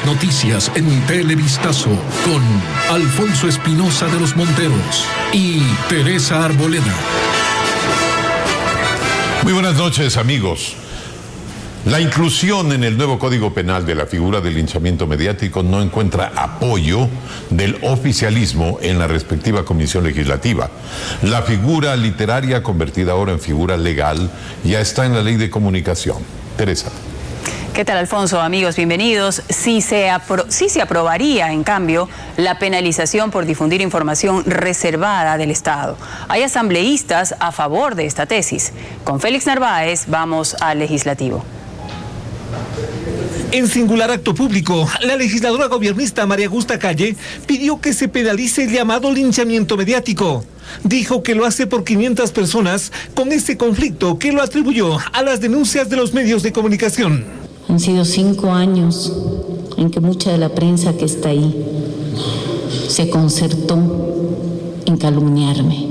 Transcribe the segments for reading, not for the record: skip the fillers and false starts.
las noticias en Televistazo con Alfonso Espinosa de los Monteros y Teresa Arboleda. Muy buenas noches, amigos. La inclusión en el nuevo Código Penal de la figura del linchamiento mediático no encuentra apoyo del oficialismo en la respectiva comisión legislativa. La figura literaria, convertida ahora en figura legal, ya está en la Ley de Comunicación. Teresa. ¿Qué tal, Alfonso? Amigos, bienvenidos. Sí se aprobaría, en cambio, la penalización por difundir información reservada del Estado. Hay asambleístas a favor de esta tesis. Con Félix Narváez vamos al legislativo. En singular acto público, la legisladora gobiernista María Augusta Calle pidió que se penalice el llamado linchamiento mediático. Dijo que lo hace por 500 personas con este conflicto que lo atribuyó a las denuncias de los medios de comunicación. Han sido 5 años en que mucha de la prensa que está ahí se concertó en calumniarme.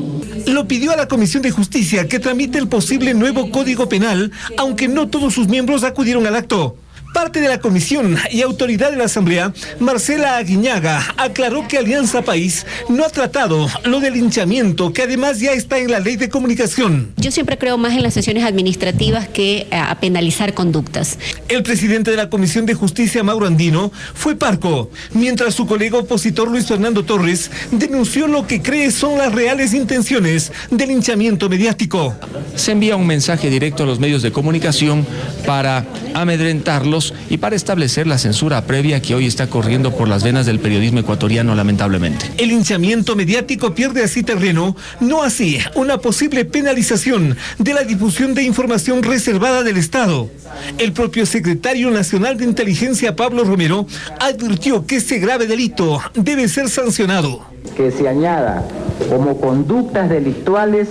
Lo pidió a la Comisión de Justicia que tramite el posible nuevo Código Penal, aunque no todos sus miembros acudieron al acto. Parte de la comisión y autoridad de la Asamblea, Marcela Aguiñaga, aclaró que Alianza País no ha tratado lo del linchamiento, que además ya está en la Ley de Comunicación. Yo siempre creo más en las sesiones administrativas que a penalizar conductas. El presidente de la Comisión de Justicia, Mauro Andino, fue parco, mientras su colega opositor Luis Fernando Torres denunció lo que cree son las reales intenciones del linchamiento mediático. Se envía un mensaje directo a los medios de comunicación para amedrentarlos y para establecer la censura previa que hoy está corriendo por las venas del periodismo ecuatoriano, lamentablemente. El linchamiento mediático pierde así terreno, no así una posible penalización de la difusión de información reservada del Estado. El propio secretario nacional de Inteligencia, Pablo Romero, advirtió que este grave delito debe ser sancionado. Que se añada como conductas delictuales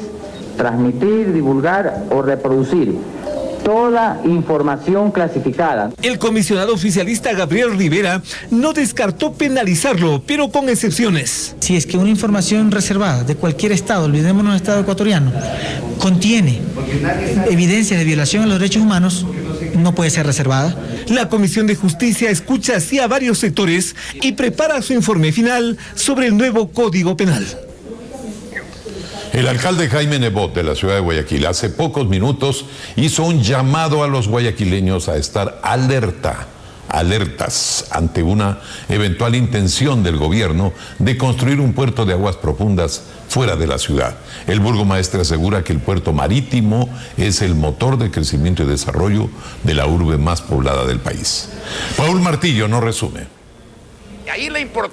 transmitir, divulgar o reproducir toda información clasificada. El comisionado oficialista Gabriel Rivera no descartó penalizarlo, pero con excepciones. Si es que una información reservada de cualquier estado, olvidémonos del estado ecuatoriano, contiene evidencia de violación a los derechos humanos, no puede ser reservada. La Comisión de Justicia escucha así a varios sectores y prepara su informe final sobre el nuevo Código Penal. El alcalde Jaime Nebot de la ciudad de Guayaquil hace pocos minutos hizo un llamado a los guayaquileños a estar alertas ante una eventual intención del gobierno de construir un puerto de aguas profundas fuera de la ciudad. El burgomaestre asegura que el puerto marítimo es el motor de crecimiento y desarrollo de la urbe más poblada del país. Paul Martillo nos resume.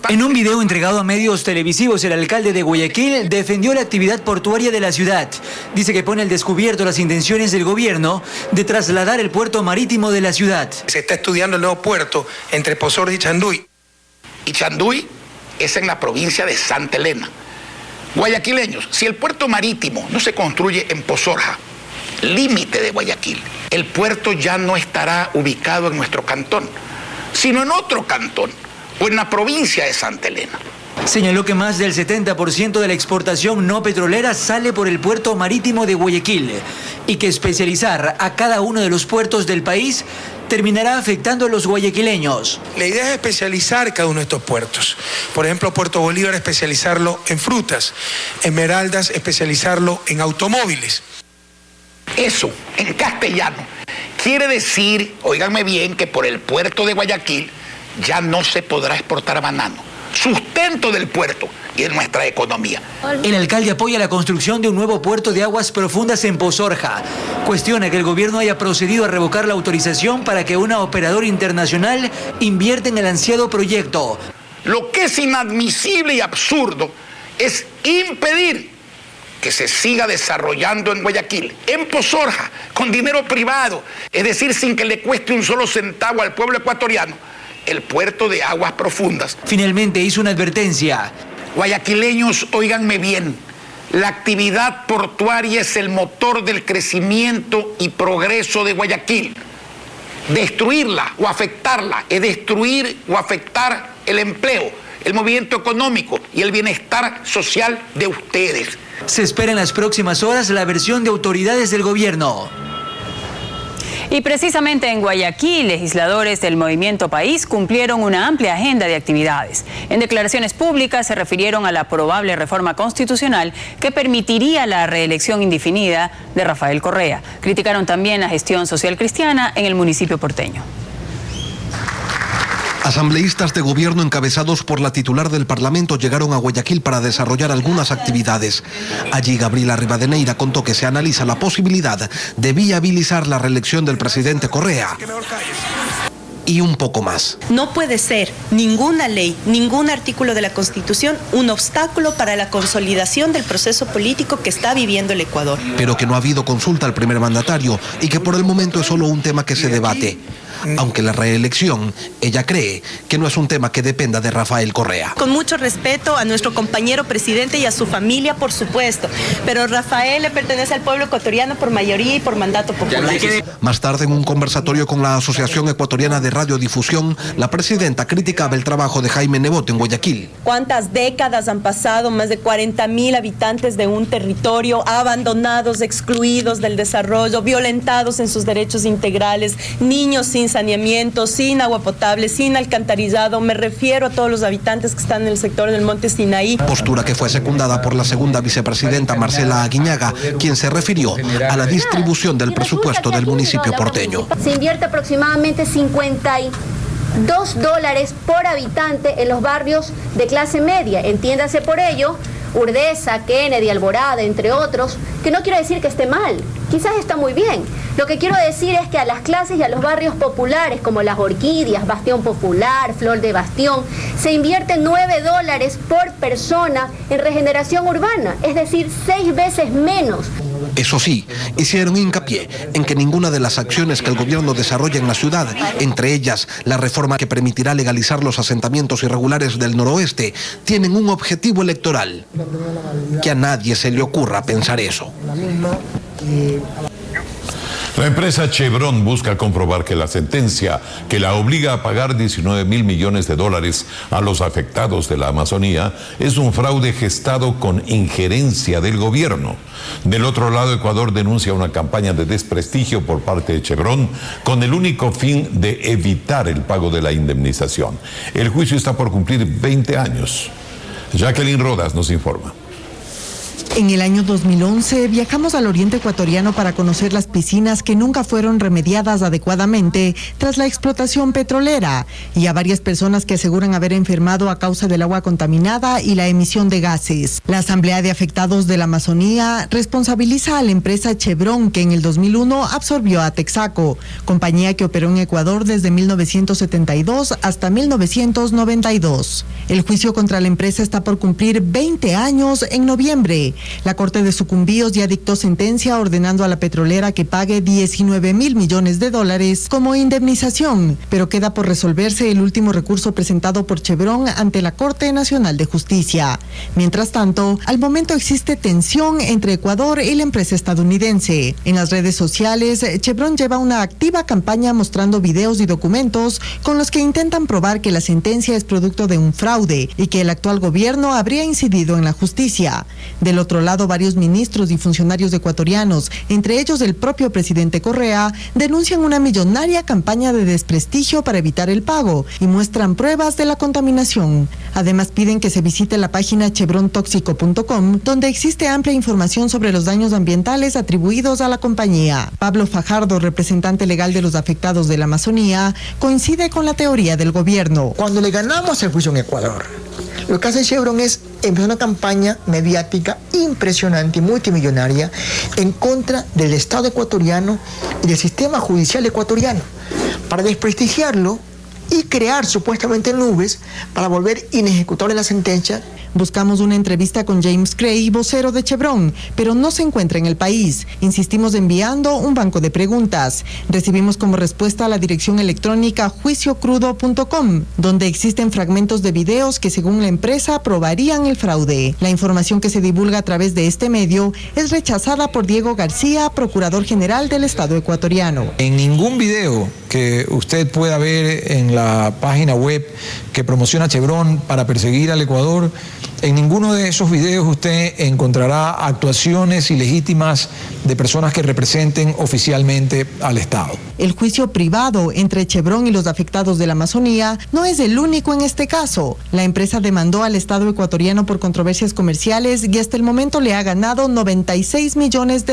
En un video entregado a medios televisivos, el alcalde de Guayaquil defendió la actividad portuaria de la ciudad. Dice que pone al descubierto las intenciones del gobierno de trasladar el puerto marítimo de la ciudad. Se está estudiando el nuevo puerto entre Pozorja y Chanduy. Y Chanduy es en la provincia de Santa Elena. Guayaquileños, si el puerto marítimo no se construye en Pozorja, límite de Guayaquil, el puerto ya no estará ubicado en nuestro cantón, sino en otro cantón, o en la provincia de Santa Elena. Señaló que más del 70% de la exportación no petrolera sale por el puerto marítimo de Guayaquil y que especializar a cada uno de los puertos del país terminará afectando a los guayaquileños. La idea es especializar cada uno de estos puertos. Por ejemplo, Puerto Bolívar especializarlo en frutas, Esmeraldas especializarlo en automóviles. Eso, en castellano, quiere decir, óiganme bien, que por el puerto de Guayaquil ya no se podrá exportar banano, sustento del puerto y de nuestra economía. El alcalde apoya la construcción de un nuevo puerto de aguas profundas en Pozorja. Cuestiona que el gobierno haya procedido a revocar la autorización para que una operadora internacional invierta en el ansiado proyecto. Lo que es inadmisible y absurdo es impedir que se siga desarrollando en Guayaquil, en Pozorja, con dinero privado, es decir, sin que le cueste un solo centavo al pueblo ecuatoriano, el puerto de aguas profundas. Finalmente hizo una advertencia. Guayaquileños, óiganme bien, la actividad portuaria es el motor del crecimiento y progreso de Guayaquil. Destruirla o afectarla es destruir o afectar el empleo, el movimiento económico y el bienestar social de ustedes. Se espera en las próximas horas la versión de autoridades del gobierno. Y precisamente en Guayaquil, legisladores del Movimiento País cumplieron una amplia agenda de actividades. En declaraciones públicas se refirieron a la probable reforma constitucional que permitiría la reelección indefinida de Rafael Correa. Criticaron también la gestión social cristiana en el municipio porteño. Asambleístas de gobierno encabezados por la titular del Parlamento llegaron a Guayaquil para desarrollar algunas actividades. Allí Gabriela Rivadeneira contó que se analiza la posibilidad de viabilizar la reelección del presidente Correa. Y un poco más. No puede ser ninguna ley, ningún artículo de la Constitución un obstáculo para la consolidación del proceso político que está viviendo el Ecuador. Pero que no ha habido consulta al primer mandatario y que por el momento es solo un tema que se debate. Aunque la reelección, ella cree que no es un tema que dependa de Rafael Correa. Con mucho respeto a nuestro compañero presidente y a su familia, por supuesto, pero Rafael le pertenece al pueblo ecuatoriano por mayoría y por mandato popular. Más tarde, en un conversatorio con la Asociación Ecuatoriana de Radiodifusión, la presidenta criticaba el trabajo de Jaime Nebot en Guayaquil. ¿Cuántas décadas han pasado? Más de 40.000 habitantes de un territorio abandonados, excluidos del desarrollo, violentados en sus derechos integrales, niños sin saneamiento, sin agua potable, sin alcantarillado. Me refiero a todos los habitantes que están en el sector del Monte Sinaí. Postura que fue secundada por la segunda vicepresidenta Marcela Aguiñaga, quien se refirió a la distribución del presupuesto del municipio porteño. Se invierte aproximadamente $52 por habitante en los barrios de clase media. Entiéndase por ello Urdesa, Kennedy, Alborada, entre otros, que no quiero decir que esté mal, quizás está muy bien. Lo que quiero decir es que a las clases y a los barrios populares como Las Orquídeas, Bastión Popular, Flor de Bastión, se invierte $9 por persona en regeneración urbana, es decir, 6 veces menos. Eso sí, hicieron hincapié en que ninguna de las acciones que el gobierno desarrolla en la ciudad, entre ellas la reforma que permitirá legalizar los asentamientos irregulares del noroeste, tienen un objetivo electoral. Que a nadie se le ocurra pensar eso. La empresa Chevron busca comprobar que la sentencia que la obliga a pagar $19.000 millones a los afectados de la Amazonía es un fraude gestado con injerencia del gobierno. Del otro lado, Ecuador denuncia una campaña de desprestigio por parte de Chevron con el único fin de evitar el pago de la indemnización. El juicio está por cumplir 20 años. Jacqueline Rodas nos informa. En el año 2011 viajamos al oriente ecuatoriano para conocer las piscinas que nunca fueron remediadas adecuadamente tras la explotación petrolera y a varias personas que aseguran haber enfermado a causa del agua contaminada y la emisión de gases. La Asamblea de Afectados de la Amazonía responsabiliza a la empresa Chevron, que en el 2001 absorbió a Texaco, compañía que operó en Ecuador desde 1972 hasta 1992. El juicio contra la empresa está por cumplir 20 años en noviembre. La Corte de Sucumbíos ya dictó sentencia ordenando a la petrolera que pague $19.000 millones como indemnización, pero queda por resolverse el último recurso presentado por Chevron ante la Corte Nacional de Justicia. Mientras tanto, al momento existe tensión entre Ecuador y la empresa estadounidense. En las redes sociales, Chevron lleva una activa campaña mostrando videos y documentos con los que intentan probar que la sentencia es producto de un fraude y que el actual gobierno habría incidido en la justicia. Del otro lado, varios ministros y funcionarios ecuatorianos, entre ellos el propio presidente Correa, denuncian una millonaria campaña de desprestigio para evitar el pago y muestran pruebas de la contaminación. Además, piden que se visite la página chevrontoxico.com, donde existe amplia información sobre los daños ambientales atribuidos a la compañía. Pablo Fajardo, representante legal de los afectados de la Amazonía, coincide con la teoría del gobierno. Cuando le ganamos el juicio en Ecuador, lo que hace Chevron es empezar una campaña mediática impresionante y multimillonaria en contra del Estado ecuatoriano y del sistema judicial ecuatoriano para desprestigiarlo y crear supuestamente nubes para volver inejecutable la sentencia. Buscamos una entrevista con James Cray, vocero de Chevron, pero no se encuentra en el país. Insistimos enviando un banco de preguntas. Recibimos como respuesta a la dirección electrónica juiciocrudo.com, donde existen fragmentos de videos que según la empresa probarían el fraude. La información que se divulga a través de este medio es rechazada por Diego García, procurador general del Estado ecuatoriano. En ningún video que usted pueda ver en la página web que promociona Chevron para perseguir al Ecuador En ninguno de esos videos usted encontrará actuaciones ilegítimas de personas que representen oficialmente al Estado. El juicio privado entre Chevron y los afectados de la Amazonía no es el único en este caso. La empresa demandó al Estado ecuatoriano por controversias comerciales y hasta el momento le ha ganado $96 millones.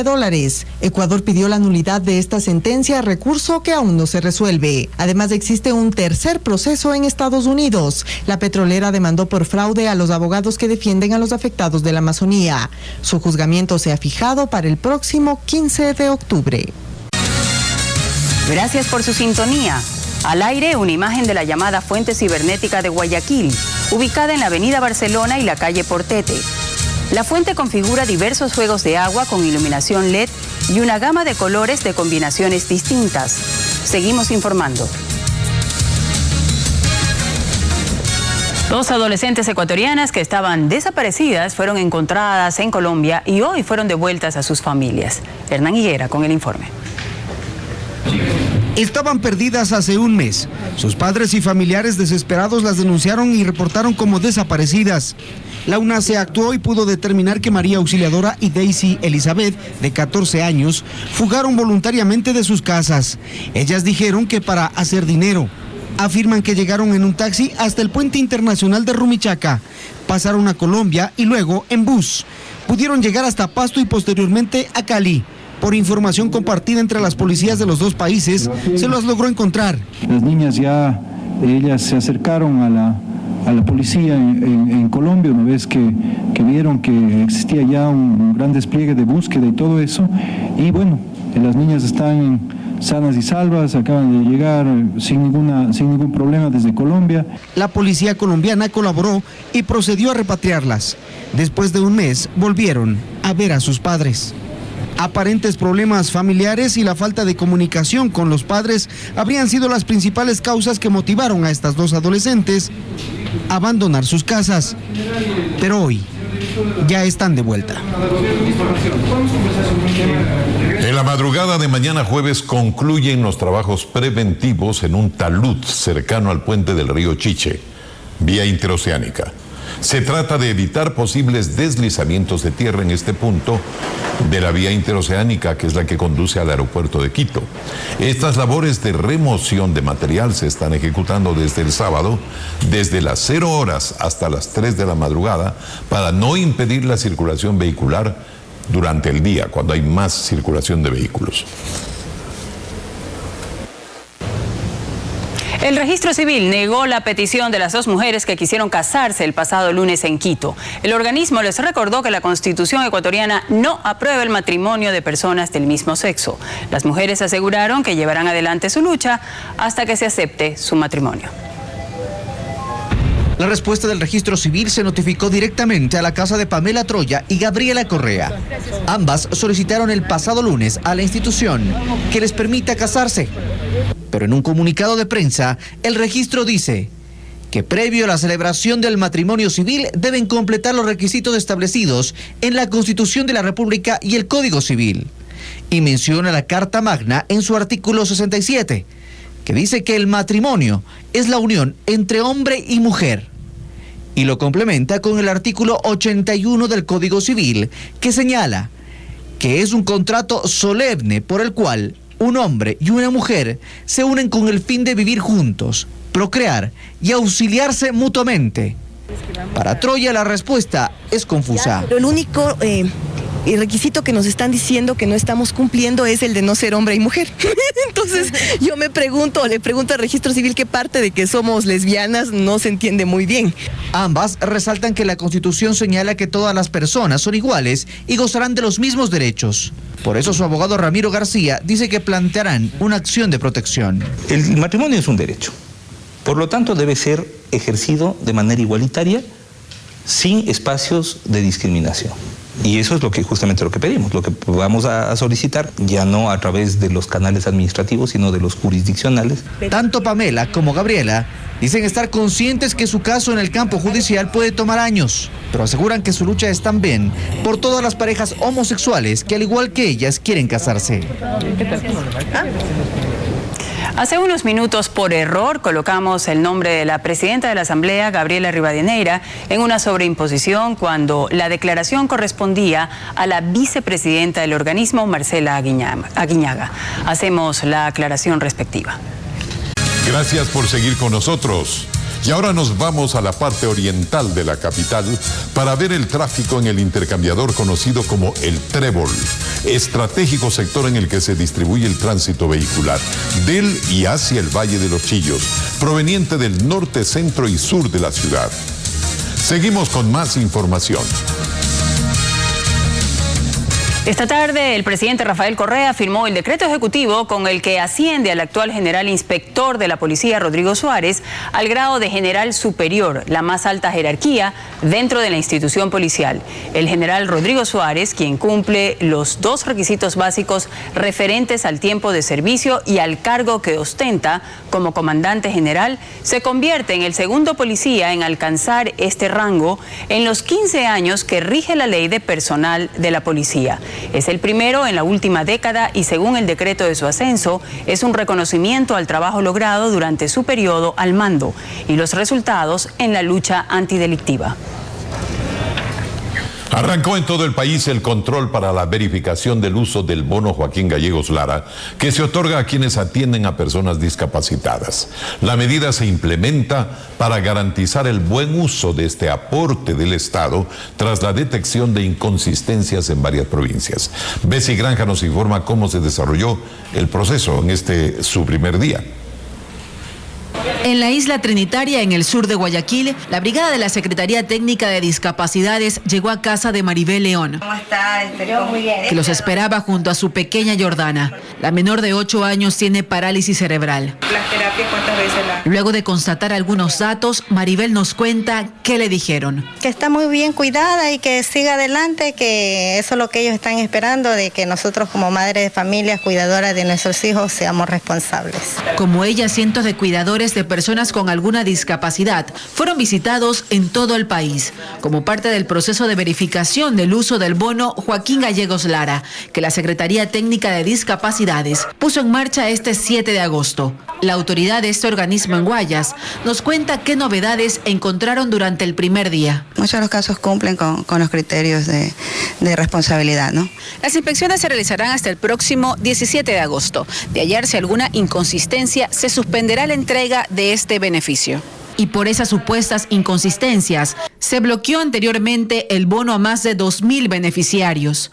Ecuador pidió la nulidad de esta sentencia, recurso que aún no se resuelve. Además, existe un tercer proceso en Estados Unidos. La petrolera demandó por fraude a los abogados que defienden a los afectados de la Amazonía. Su juzgamiento se ha fijado para el próximo 15 de octubre. Gracias por su sintonía. Al aire, una imagen de la llamada Fuente Cibernética de Guayaquil, ubicada en la avenida Barcelona y la calle Portete. La fuente configura diversos juegos de agua con iluminación LED y una gama de colores de combinaciones distintas. Seguimos informando. Dos adolescentes ecuatorianas que estaban desaparecidas fueron encontradas en Colombia y hoy fueron devueltas a sus familias. Hernán Higuera con el informe. Estaban perdidas hace un mes. Sus padres y familiares desesperados las denunciaron y reportaron como desaparecidas. La UNACE actuó y pudo determinar que María Auxiliadora y Daisy Elizabeth, de 14 años, fugaron voluntariamente de sus casas. Ellas dijeron que para hacer dinero. Afirman que llegaron en un taxi hasta el puente internacional de Rumichaca, pasaron a Colombia y luego en bus. Pudieron llegar hasta Pasto y posteriormente a Cali. Por información compartida entre las policías de los dos países, se las logró encontrar. Las niñas ellas se acercaron a la policía en Colombia una vez que vieron que existía ya un gran despliegue de búsqueda y todo eso. Y bueno, las niñas están sanas y salvas, acaban de llegar sin ningún problema desde Colombia. La policía colombiana colaboró y procedió a repatriarlas. Después de un mes, volvieron a ver a sus padres. Aparentes problemas familiares y la falta de comunicación con los padres habrían sido las principales causas que motivaron a estas dos adolescentes a abandonar sus casas. Pero hoy ya están de vuelta. En la madrugada de mañana jueves concluyen los trabajos preventivos en un talud cercano al puente del río Chiche, vía interoceánica. Se trata de evitar posibles deslizamientos de tierra en este punto de la vía interoceánica, que es la que conduce al aeropuerto de Quito. Estas labores de remoción de material se están ejecutando desde el sábado, desde las 0 horas hasta las 3 de la madrugada, para no impedir la circulación vehicular durante el día, cuando hay más circulación de vehículos. El Registro Civil negó la petición de las dos mujeres que quisieron casarse el pasado lunes en Quito. El organismo les recordó que la Constitución ecuatoriana no aprueba el matrimonio de personas del mismo sexo. Las mujeres aseguraron que llevarán adelante su lucha hasta que se acepte su matrimonio. La respuesta del Registro Civil se notificó directamente a la casa de Pamela Troya y Gabriela Correa. Ambas solicitaron el pasado lunes a la institución que les permita casarse. Pero en un comunicado de prensa, el registro dice que previo a la celebración del matrimonio civil deben completar los requisitos establecidos en la Constitución de la República y el Código Civil. Y menciona la Carta Magna en su artículo 67, que dice que el matrimonio es la unión entre hombre y mujer. Y lo complementa con el artículo 81 del Código Civil, que señala que es un contrato solemne por el cual un hombre y una mujer se unen con el fin de vivir juntos, procrear y auxiliarse mutuamente. Para Troya la respuesta es confusa. El único requisito que nos están diciendo que no estamos cumpliendo es el de no ser hombre y mujer. Entonces yo le pregunto al Registro Civil qué parte de que somos lesbianas no se entiende muy bien. Ambas resaltan que la Constitución señala que todas las personas son iguales y gozarán de los mismos derechos. Por eso su abogado Ramiro García dice que plantearán una acción de protección. El matrimonio es un derecho, por lo tanto debe ser ejercido de manera igualitaria, sin espacios de discriminación. Y eso es justamente lo que pedimos, lo que vamos a solicitar, ya no a través de los canales administrativos, sino de los jurisdiccionales. Tanto Pamela como Gabriela dicen estar conscientes que su caso en el campo judicial puede tomar años, pero aseguran que su lucha es también por todas las parejas homosexuales que al igual que ellas quieren casarse. Hace unos minutos, por error, colocamos el nombre de la presidenta de la Asamblea, Gabriela Rivadeneira, en una sobreimposición cuando la declaración correspondía a la vicepresidenta del organismo, Marcela Aguiñaga. Hacemos la aclaración respectiva. Gracias por seguir con nosotros. Y ahora nos vamos a la parte oriental de la capital para ver el tráfico en el intercambiador conocido como el Trébol, estratégico sector en el que se distribuye el tránsito vehicular del y hacia el Valle de los Chillos, proveniente del norte, centro y sur de la ciudad. Seguimos con más información. Esta tarde, el presidente Rafael Correa firmó el decreto ejecutivo con el que asciende al actual general inspector de la policía, Rodrigo Suárez, al grado de general superior, la más alta jerarquía dentro de la institución policial. El general Rodrigo Suárez, quien cumple los dos requisitos básicos referentes al tiempo de servicio y al cargo que ostenta como comandante general, se convierte en el segundo policía en alcanzar este rango en los 15 años que rige la ley de personal de la policía. Es el primero en la última década y, según el decreto de su ascenso, es un reconocimiento al trabajo logrado durante su periodo al mando y los resultados en la lucha antidelictiva. Arrancó en todo el país el control para la verificación del uso del bono Joaquín Gallegos Lara, que se otorga a quienes atienden a personas discapacitadas. La medida se implementa para garantizar el buen uso de este aporte del Estado tras la detección de inconsistencias en varias provincias. Bessie Granja nos informa cómo se desarrolló el proceso en su primer día. En la isla Trinitaria, en el sur de Guayaquil, la brigada de la Secretaría Técnica de Discapacidades llegó a casa de Maribel León, ¿Cómo está? Muy bien. que los esperaba junto a su pequeña Jordana. La menor de 8 años tiene parálisis cerebral. ¿Las terapias cuántas veces las? Luego de constatar algunos datos, Maribel nos cuenta qué le dijeron. Que está muy bien cuidada y que siga adelante, que eso es lo que ellos están esperando, de que nosotros como madres de familia, cuidadoras de nuestros hijos, seamos responsables. Como ella, cientos de cuidadores de personas con alguna discapacidad fueron visitados en todo el país, como parte del proceso de verificación del uso del bono Joaquín Gallegos Lara, que la Secretaría Técnica de Discapacidades puso en marcha este 7 de agosto. La autoridad de este organismo en Guayas nos cuenta qué novedades encontraron durante el primer día. Muchos de los casos cumplen con los criterios de responsabilidad, ¿no? Las inspecciones se realizarán hasta el próximo 17 de agosto. De hallarse alguna inconsistencia, se suspenderá la entrega de este beneficio. Y por esas supuestas inconsistencias, se bloqueó anteriormente el bono a más de 2.000 beneficiarios.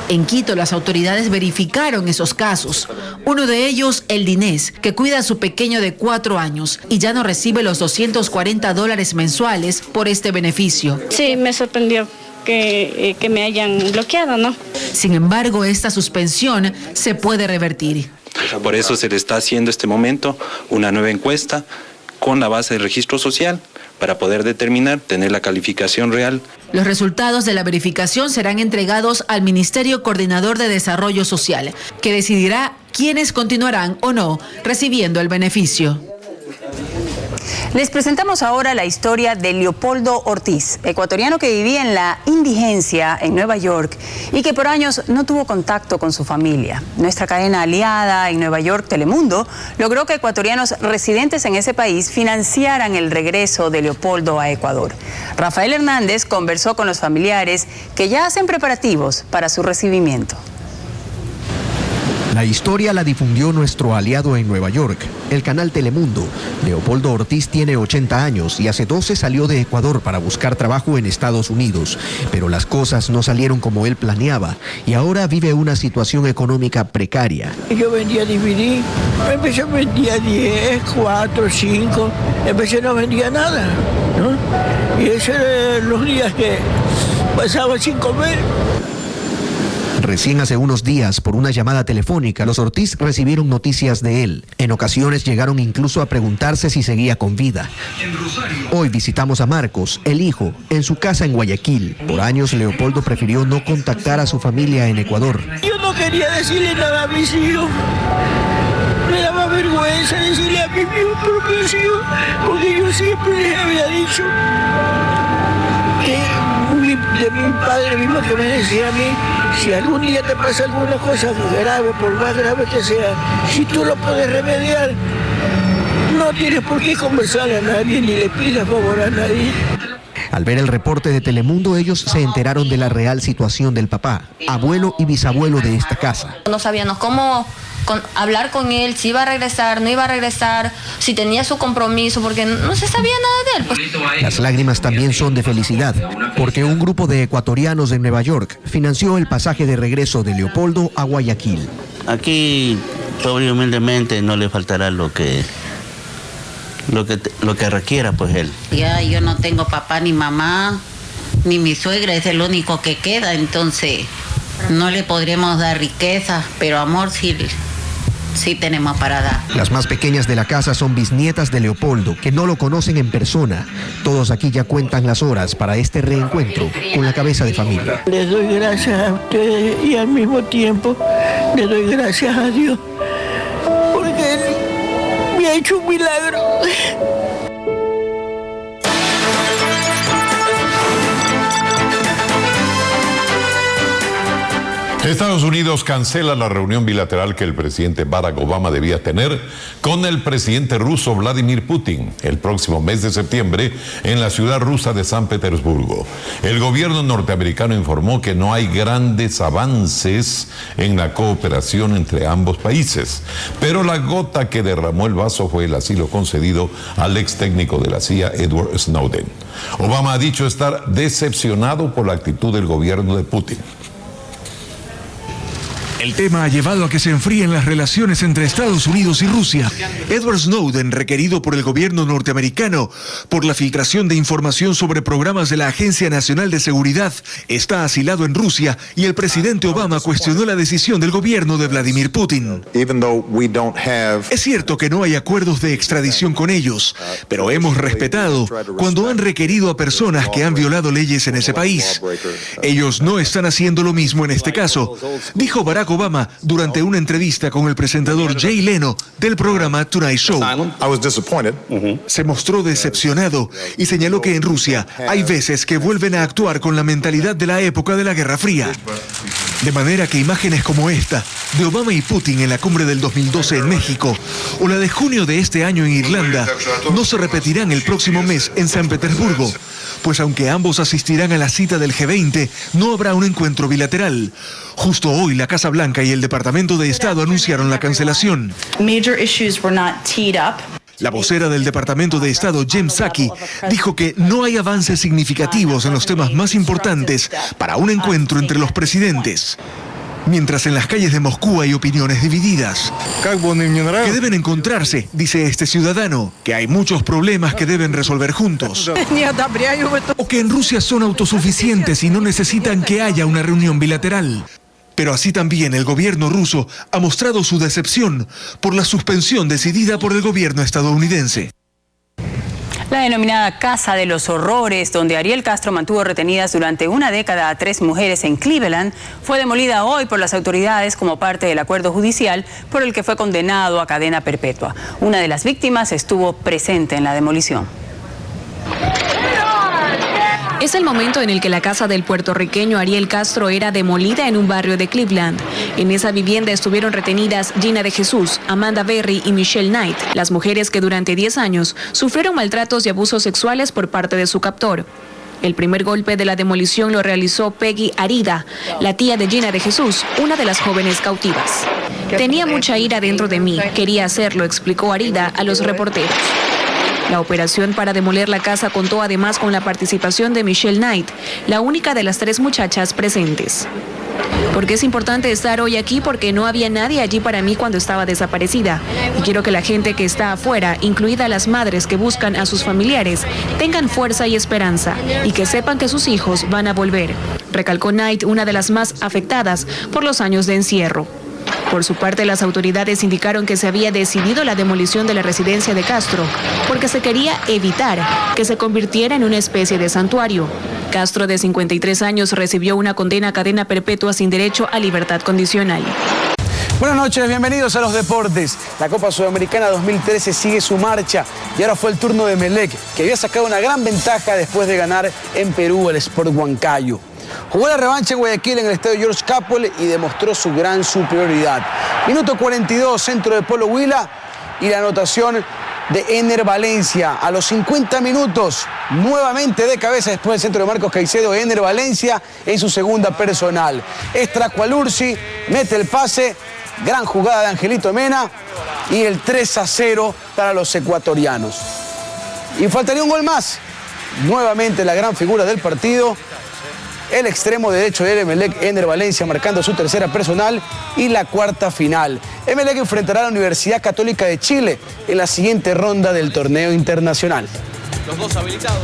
En Quito, las autoridades verificaron esos casos. Uno de ellos, el Dinés, que cuida a su pequeño de 4 años y ya no recibe los $240 mensuales por este beneficio. Sí, me sorprendió que me hayan bloqueado, ¿no? Sin embargo, esta suspensión se puede revertir. Por eso se le está haciendo este momento una nueva encuesta con la base del registro social para poder determinar, tener la calificación real. Los resultados de la verificación serán entregados al Ministerio Coordinador de Desarrollo Social, que decidirá quiénes continuarán o no recibiendo el beneficio. Les presentamos ahora la historia de Leopoldo Ortiz, ecuatoriano que vivía en la indigencia en Nueva York y que por años no tuvo contacto con su familia. Nuestra cadena aliada en Nueva York, Telemundo, logró que ecuatorianos residentes en ese país financiaran el regreso de Leopoldo a Ecuador. Rafael Hernández conversó con los familiares que ya hacen preparativos para su recibimiento. La historia la difundió nuestro aliado en Nueva York, el canal Telemundo. Leopoldo Ortiz tiene 80 años y hace 12 salió de Ecuador para buscar trabajo en Estados Unidos. Pero las cosas no salieron como él planeaba y ahora vive una situación económica precaria. Yo vendía DVD, empecé a vendía 10, 4, 5, empecé no vendía nada, ¿no? Y esos eran los días que pasaba sin comer. Recién hace unos días, por una llamada telefónica, los Ortiz recibieron noticias de él. En ocasiones llegaron incluso a preguntarse si seguía con vida. Hoy visitamos a Marcos, el hijo, en su casa en Guayaquil. Por años, Leopoldo prefirió no contactar a su familia en Ecuador. Yo no quería decirle nada a mis hijos. Me daba vergüenza decirle a mis propios hijos, porque yo siempre les había dicho que mi de mi padre mismo que me decía a mí, si algún día te pasa alguna cosa grave, por más grave que sea, si tú lo puedes remediar, no tienes por qué conversar a nadie ni le pidas favor a nadie. Al ver el reporte de Telemundo, ellos se enteraron de la real situación del papá, abuelo y bisabuelo de esta casa. No sabíamos cómo hablar con él, si iba a regresar, no iba a regresar, si tenía su compromiso, porque no se sabía nada de él. Las lágrimas también son de felicidad, porque un grupo de ecuatorianos de Nueva York financió el pasaje de regreso de Leopoldo a Guayaquil. Aquí, pobre y humildemente, no le faltará lo que requiera, pues él. Ya yo no tengo papá ni mamá, ni mi suegra, es el único que queda, entonces no le podremos dar riqueza, pero amor sí tenemos para dar. Las más pequeñas de la casa son bisnietas de Leopoldo, que no lo conocen en persona. Todos aquí ya cuentan las horas para este reencuentro con la cabeza de familia. Les doy gracias a ustedes y al mismo tiempo les doy gracias a Dios, porque Él me ha hecho un milagro. Estados Unidos cancela la reunión bilateral que el presidente Barack Obama debía tener con el presidente ruso Vladimir Putin el próximo mes de septiembre en la ciudad rusa de San Petersburgo. El gobierno norteamericano informó que no hay grandes avances en la cooperación entre ambos países, pero la gota que derramó el vaso fue el asilo concedido al ex técnico de la CIA, Edward Snowden. Obama ha dicho estar decepcionado por la actitud del gobierno de Putin. El tema ha llevado a que se enfríen las relaciones entre Estados Unidos y Rusia. Edward Snowden, requerido por el gobierno norteamericano por la filtración de información sobre programas de la Agencia Nacional de Seguridad, está asilado en Rusia y el presidente Obama cuestionó la decisión del gobierno de Vladimir Putin. Es cierto que no hay acuerdos de extradición con ellos, pero hemos respetado cuando han requerido a personas que han violado leyes en ese país. Ellos no están haciendo lo mismo en este caso, dijo Barack Obama durante una entrevista con el presentador Jay Leno del programa Tonight Show. Se mostró decepcionado y señaló que en Rusia hay veces que vuelven a actuar con la mentalidad de la época de la Guerra Fría. De manera que imágenes como esta, de Obama y Putin en la cumbre del 2012 en México, o la de junio de este año en Irlanda, no se repetirán el próximo mes en San Petersburgo, pues aunque ambos asistirán a la cita del G20, no habrá un encuentro bilateral. Justo hoy la Casa Blanca y el Departamento de Estado anunciaron la cancelación. La vocera del Departamento de Estado, Jen Psaki, dijo que no hay avances significativos en los temas más importantes para un encuentro entre los presidentes. Mientras en las calles de Moscú hay opiniones divididas. Que deben encontrarse, dice este ciudadano, que hay muchos problemas que deben resolver juntos. O que en Rusia son autosuficientes y no necesitan que haya una reunión bilateral. Pero así también el gobierno ruso ha mostrado su decepción por la suspensión decidida por el gobierno estadounidense. La denominada Casa de los Horrores, donde Ariel Castro mantuvo retenidas durante una década a 3 mujeres en Cleveland, fue demolida hoy por las autoridades como parte del acuerdo judicial por el que fue condenado a cadena perpetua. Una de las víctimas estuvo presente en la demolición. Es el momento en el que la casa del puertorriqueño Ariel Castro era demolida en un barrio de Cleveland. En esa vivienda estuvieron retenidas Gina de Jesús, Amanda Berry y Michelle Knight, las mujeres que durante 10 años sufrieron maltratos y abusos sexuales por parte de su captor. El primer golpe de la demolición lo realizó Peggy Arida, la tía de Gina de Jesús, una de las jóvenes cautivas. Tenía mucha ira dentro de mí, quería hacerlo, explicó Arida a los reporteros. La operación para demoler la casa contó además con la participación de Michelle Knight, la única de las 3 muchachas presentes. Porque es importante estar hoy aquí porque no había nadie allí para mí cuando estaba desaparecida. Y quiero que la gente que está afuera, incluida las madres que buscan a sus familiares, tengan fuerza y esperanza y que sepan que sus hijos van a volver. Recalcó Knight, una de las más afectadas por los años de encierro. Por su parte, las autoridades indicaron que se había decidido la demolición de la residencia de Castro porque se quería evitar que se convirtiera en una especie de santuario. Castro, de 53 años, recibió una condena a cadena perpetua sin derecho a libertad condicional. Buenas noches, bienvenidos a los deportes. La Copa Sudamericana 2013 sigue su marcha y ahora fue el turno de Emelec, que había sacado una gran ventaja después de ganar en Perú al Sport Huancayo. Jugó la revancha en Guayaquil en el estadio George Capwell y demostró su gran superioridad. Minuto 42, centro de Polo Huila y la anotación de Ener Valencia. A los 50 minutos, nuevamente de cabeza después del centro de Marcos Caicedo, Ener Valencia en su segunda personal. Estracualursi mete el pase. Gran jugada de Angelito Mena y el 3-0 para los ecuatorianos. Y faltaría un gol más. Nuevamente la gran figura del partido, el extremo derecho de Emelec, Ener Valencia, marcando su tercera personal y la cuarta final. Emelec enfrentará a la Universidad Católica de Chile en la siguiente ronda del torneo internacional. Los dos habilitados.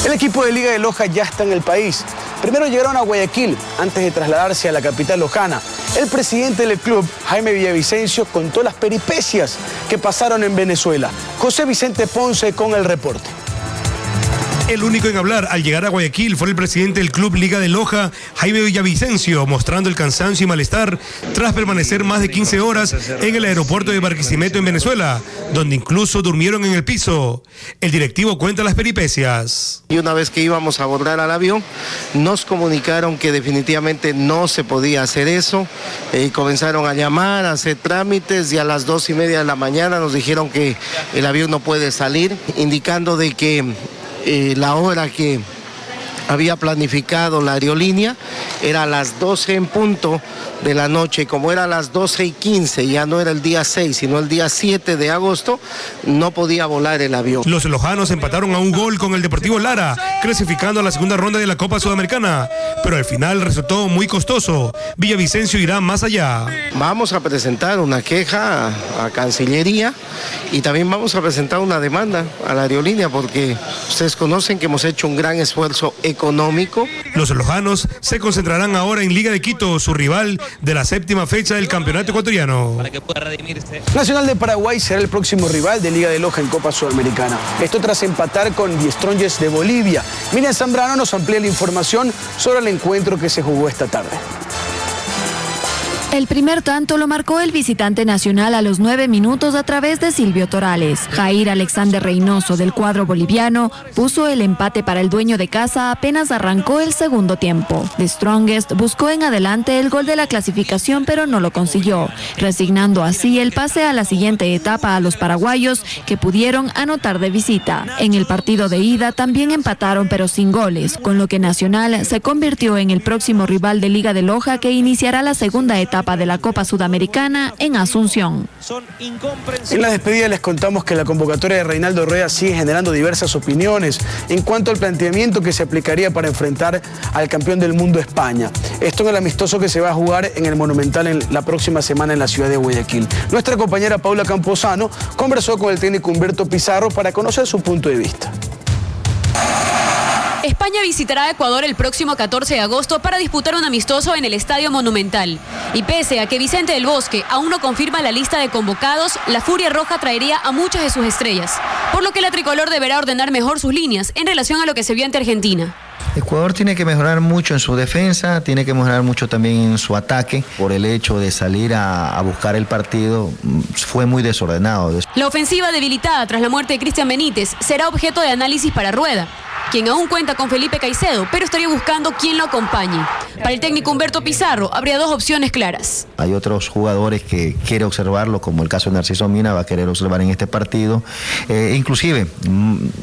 El equipo de Liga de Loja ya está en el país. Primero llegaron a Guayaquil antes de trasladarse a la capital lojana. El presidente del club, Jaime Villavicencio, contó las peripecias que pasaron en Venezuela. José Vicente Ponce con el reporte. El único en hablar al llegar a Guayaquil fue el presidente del club Liga de Loja, Jaime Villavicencio, mostrando el cansancio y malestar tras permanecer más de 15 horas en el aeropuerto de Barquisimeto en Venezuela, donde incluso durmieron en el piso. El directivo cuenta las peripecias. Y una vez que íbamos a abordar al avión, nos comunicaron que definitivamente no se podía hacer eso. Comenzaron a llamar, a hacer trámites y a las 2:30 de la mañana nos dijeron que el avión no puede salir, indicando de que la hora que había planificado la aerolínea era a las 12 en punto de la noche. Como era a las 12:15, ya no era el día 6, sino el día 7 de agosto, no podía volar el avión. Los lojanos empataron a un gol con el Deportivo Lara, clasificando a la segunda ronda de la Copa Sudamericana, pero al final resultó muy costoso. Villavicencio irá más allá. Vamos a presentar una queja a Cancillería y también vamos a presentar una demanda a la aerolínea, porque ustedes conocen que hemos hecho un gran esfuerzo económico. Los lojanos se concentrarán ahora en Liga de Quito, su rival de la séptima fecha del campeonato ecuatoriano. Para que pueda redimirse. Nacional de Paraguay será el próximo rival de Liga de Loja en Copa Sudamericana. Esto tras empatar con Die Strongest de Bolivia. Miriam Zambrano nos amplía la información sobre el encuentro que se jugó esta tarde. El primer tanto lo marcó el visitante nacional a los 9 minutos a través de Silvio Torales. Jair Alexander Reynoso del cuadro boliviano puso el empate para el dueño de casa apenas arrancó el segundo tiempo. The Strongest buscó en adelante el gol de la clasificación pero no lo consiguió, resignando así el pase a la siguiente etapa a los paraguayos que pudieron anotar de visita. En el partido de ida también empataron pero sin goles, con lo que Nacional se convirtió en el próximo rival de Liga de Loja que iniciará la segunda etapa de la Copa Sudamericana en Asunción. En la despedida les contamos que la convocatoria de Reinaldo Rueda sigue generando diversas opiniones en cuanto al planteamiento que se aplicaría para enfrentar al campeón del mundo España. Esto en el amistoso que se va a jugar en el Monumental en la próxima semana en la ciudad de Guayaquil. Nuestra compañera Paula Camposano conversó con el técnico Humberto Pizarro para conocer su punto de vista. España visitará a Ecuador el próximo 14 de agosto para disputar un amistoso en el Estadio Monumental. Y pese a que Vicente del Bosque aún no confirma la lista de convocados, la Furia Roja traería a muchas de sus estrellas, por lo que la tricolor deberá ordenar mejor sus líneas en relación a lo que se vio ante Argentina. Ecuador tiene que mejorar mucho en su defensa, tiene que mejorar mucho también en su ataque. Por el hecho de salir a buscar el partido, fue muy desordenado. La ofensiva debilitada tras la muerte de Cristian Benítez será objeto de análisis para Rueda, quien aún cuenta con Felipe Caicedo, pero estaría buscando quien lo acompañe. Para el técnico Humberto Pizarro, habría dos opciones claras. Hay otros jugadores que quiere observarlo, como el caso de Narciso Mina, va a querer observar en este partido. Inclusive,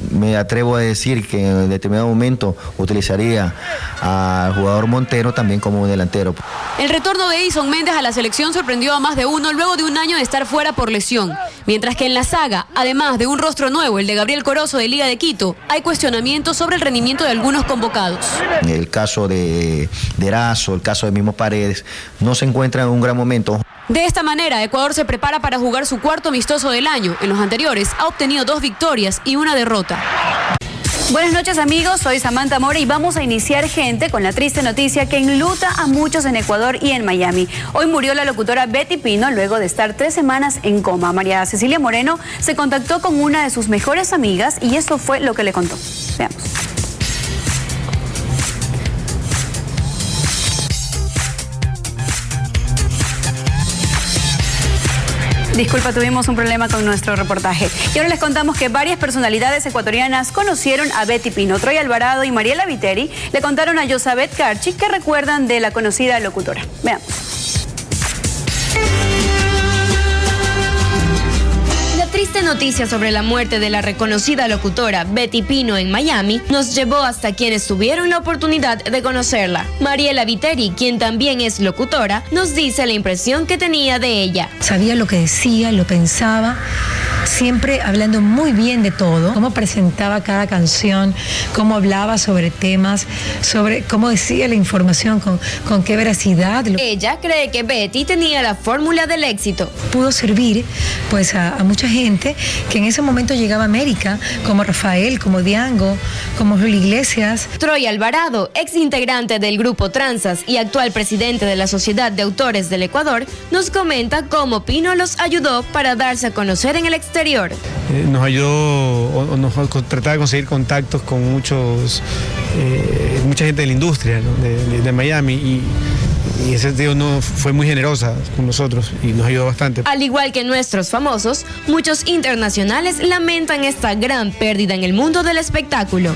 me atrevo a decir que en determinado momento utilizaría al jugador Montero también como delantero. El retorno de Edison Méndez a la selección sorprendió a más de uno luego de un año de estar fuera por lesión. Mientras que en la saga, además de un rostro nuevo, el de Gabriel Corozo de Liga de Quito, hay cuestionamientos sobre el rendimiento de algunos convocados. El caso de Erazo, el caso de mismo Paredes, no se encuentra en un gran momento. De esta manera, Ecuador se prepara para jugar su cuarto amistoso del año. En los anteriores ha obtenido 2 victorias y una derrota. Buenas noches amigos, soy Samantha Mora y vamos a iniciar, gente, con la triste noticia que enluta a muchos en Ecuador y en Miami. Hoy murió la locutora Betty Pino luego de estar 3 semanas en coma. María Cecilia Moreno se contactó con una de sus mejores amigas y esto fue lo que le contó. Veamos. Disculpa, tuvimos un problema con nuestro reportaje. Y ahora les contamos que varias personalidades ecuatorianas conocieron a Betty Pino. Troy Alvarado y Mariela Viteri le contaron a Yosabet Carchi que recuerdan de la conocida locutora. Veamos. La triste noticia sobre la muerte de la reconocida locutora Betty Pino en Miami nos llevó hasta quienes tuvieron la oportunidad de conocerla. Mariela Viteri, quien también es locutora, nos dice la impresión que tenía de ella. Sabía lo que decía, lo pensaba, siempre hablando muy bien de todo, cómo presentaba cada canción, cómo hablaba sobre temas, sobre cómo decía la información, con qué veracidad. Ella cree que Betty tenía la fórmula del éxito. Pudo servir pues a mucha gente que en ese momento llegaba a América, como Rafael, como Diango, como Julio Iglesias. Troy Alvarado, ex integrante del grupo Tranzas y actual presidente de la Sociedad de Autores del Ecuador, nos comenta cómo Pino los ayudó para darse a conocer en el exterior. Nos ayudó, nos trataba de conseguir contactos con mucha gente de la industria, ¿no? de Miami, y en ese sentido fue muy generosa con nosotros y nos ayudó bastante. Al igual que nuestros famosos, muchos internacionales lamentan esta gran pérdida en el mundo del espectáculo.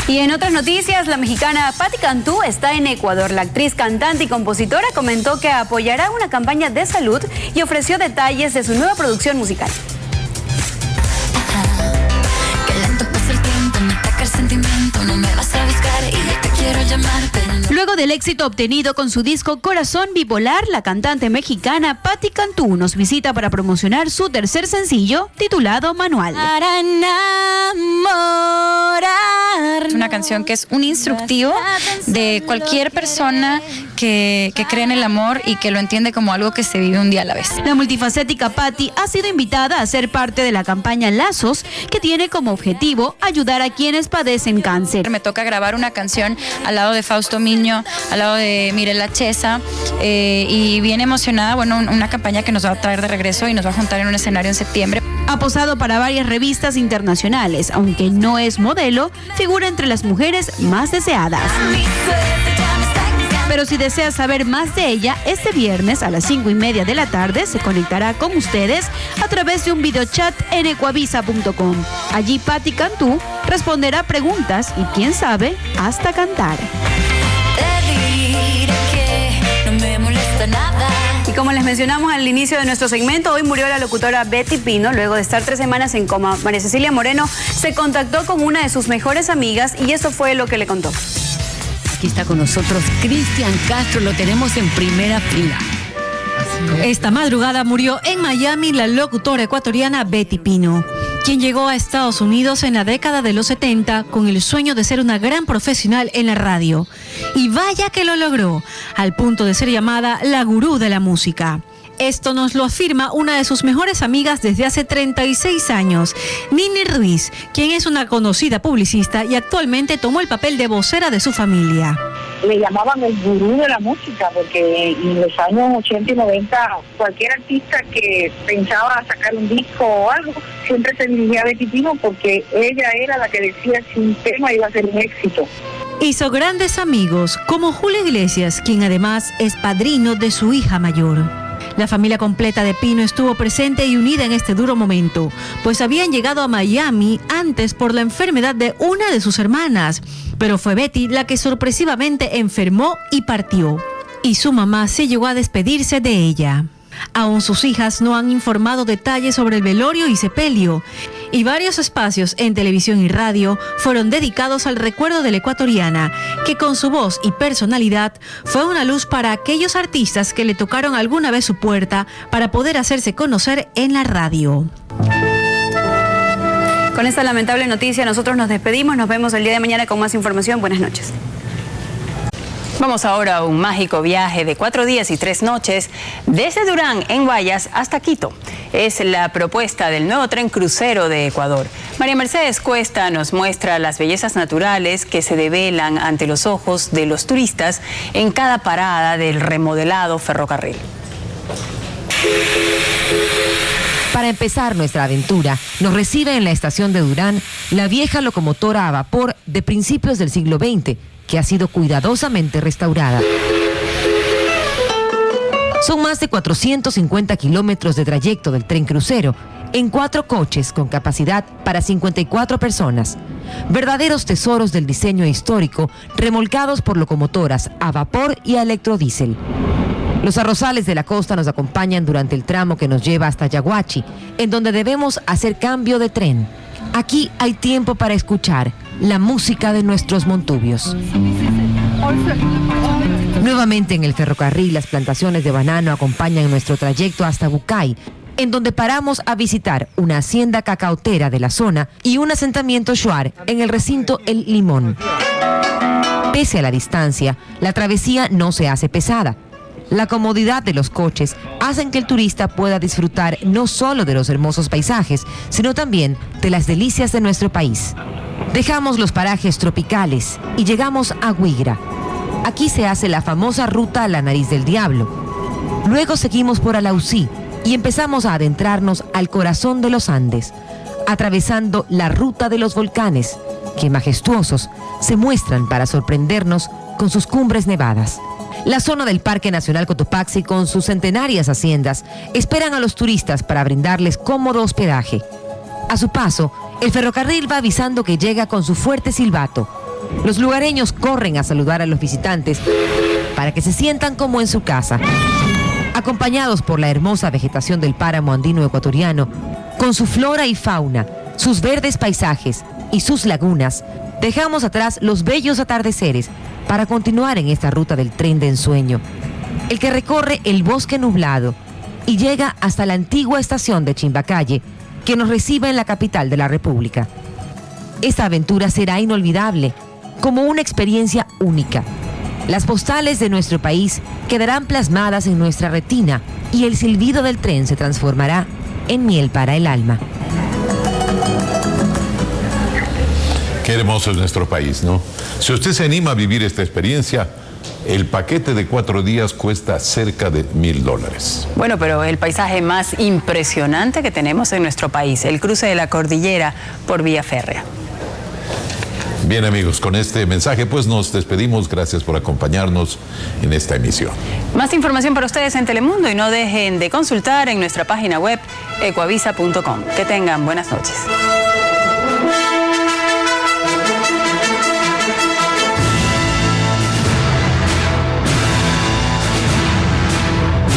Y en otras noticias, la mexicana Patti Cantú está en Ecuador. La actriz, cantante y compositora comentó que apoyará una campaña de salud y ofreció detalles de su nueva producción musical. Luego del éxito obtenido con su disco Corazón Bipolar, la cantante mexicana Patti Cantú nos visita para promocionar su tercer sencillo titulado Manual. Para enamorar. Es una canción que es un instructivo de cualquier persona que cree en el amor y que lo entiende como algo que se vive un día a la vez. La multifacética Patti ha sido invitada a ser parte de la campaña Lazos, que tiene como objetivo ayudar a quienes padecen cáncer. Me toca grabar una canción al lado de Fausto Miño, al lado de Mirela Chesa, y bien emocionada, una campaña que nos va a traer de regreso y nos va a juntar en un escenario en septiembre. Ha posado para varias revistas internacionales, aunque no es modelo, figura entre las mujeres más deseadas. Pero si deseas saber más de ella, este viernes a las 5:30 de la tarde se conectará con ustedes a través de un videochat en ecuavisa.com. Allí Patti Cantú responderá preguntas y, quién sabe, hasta cantar. Y como les mencionamos al inicio de nuestro segmento, hoy murió la locutora Betty Pino luego de estar 3 semanas en coma. María Cecilia Moreno se contactó con una de sus mejores amigas y eso fue lo que le contó. Aquí está con nosotros Cristian Castro, lo tenemos en primera fila. Esta madrugada murió en Miami la locutora ecuatoriana Betty Pino, quien llegó a Estados Unidos en la década de los 70 con el sueño de ser una gran profesional en la radio. Y vaya que lo logró, al punto de ser llamada la gurú de la música. Esto nos lo afirma una de sus mejores amigas desde hace 36 años, Nini Ruiz, quien es una conocida publicista y actualmente tomó el papel de vocera de su familia. Le llamaban el gurú de la música porque en los años 80 y 90 cualquier artista que pensaba sacar un disco o algo siempre se dirigía a Betty Pino porque ella era la que decía si un tema iba a ser un éxito. Hizo grandes amigos como Julio Iglesias, quien además es padrino de su hija mayor. La familia completa de Pino estuvo presente y unida en este duro momento, pues habían llegado a Miami antes por la enfermedad de una de sus hermanas, pero fue Betty la que sorpresivamente enfermó y partió, y su mamá se llegó a despedirse de ella. Aún sus hijas no han informado detalles sobre el velorio y sepelio, y varios espacios en televisión y radio fueron dedicados al recuerdo de la ecuatoriana, que con su voz y personalidad fue una luz para aquellos artistas que le tocaron alguna vez su puerta para poder hacerse conocer en la radio. Con esta lamentable noticia nosotros nos despedimos, nos vemos el día de mañana con más información. Buenas noches. Vamos ahora a un mágico viaje de 4 días y 3 noches desde Durán, en Guayas, hasta Quito. Es la propuesta del nuevo tren crucero de Ecuador. María Mercedes Cuesta nos muestra las bellezas naturales que se develan ante los ojos de los turistas en cada parada del remodelado ferrocarril. Para empezar nuestra aventura, nos recibe en la estación de Durán la vieja locomotora a vapor de principios del siglo XX, que ha sido cuidadosamente restaurada. Son más de 450 kilómetros de trayecto del tren crucero, en 4 coches con capacidad para 54 personas. Verdaderos tesoros del diseño histórico, remolcados por locomotoras a vapor y a electrodiesel. Los arrozales de la costa nos acompañan durante el tramo que nos lleva hasta Yaguachi, en donde debemos hacer cambio de tren. Aquí hay tiempo para escuchar la música de nuestros montubios. Nuevamente en el ferrocarril, las plantaciones de banano acompañan nuestro trayecto hasta Bucay, en donde paramos a visitar una hacienda cacautera de la zona y un asentamiento shuar en el recinto El Limón. Pese a la distancia, la travesía no se hace pesada. La comodidad de los coches hacen que el turista pueda disfrutar no solo de los hermosos paisajes, sino también de las delicias de nuestro país. Dejamos los parajes tropicales y llegamos a Huigra. Aquí se hace la famosa ruta a la Nariz del Diablo. Luego seguimos por Alausí y empezamos a adentrarnos al corazón de los Andes, atravesando la ruta de los volcanes, que majestuosos se muestran para sorprendernos con sus cumbres nevadas. La zona del Parque Nacional Cotopaxi, con sus centenarias haciendas, esperan a los turistas para brindarles cómodo hospedaje. A su paso, el ferrocarril va avisando que llega con su fuerte silbato. Los lugareños corren a saludar a los visitantes para que se sientan como en su casa. Acompañados por la hermosa vegetación del páramo andino ecuatoriano, con su flora y fauna, sus verdes paisajes y sus lagunas, dejamos atrás los bellos atardeceres para continuar en esta ruta del tren de ensueño, el que recorre el bosque nublado y llega hasta la antigua estación de Chimbacalle, que nos recibe en la capital de la República. Esta aventura será inolvidable, como una experiencia única. Las postales de nuestro país quedarán plasmadas en nuestra retina y el silbido del tren se transformará en miel para el alma. Qué hermoso es nuestro país, ¿no? Si usted se anima a vivir esta experiencia, el paquete de 4 días cuesta cerca de $1,000. Bueno, pero el paisaje más impresionante que tenemos en nuestro país, el cruce de la cordillera por vía férrea. Bien, amigos, con este mensaje pues nos despedimos. Gracias por acompañarnos en esta emisión. Más información para ustedes en Telemundo y no dejen de consultar en nuestra página web ecuavisa.com. Que tengan buenas noches.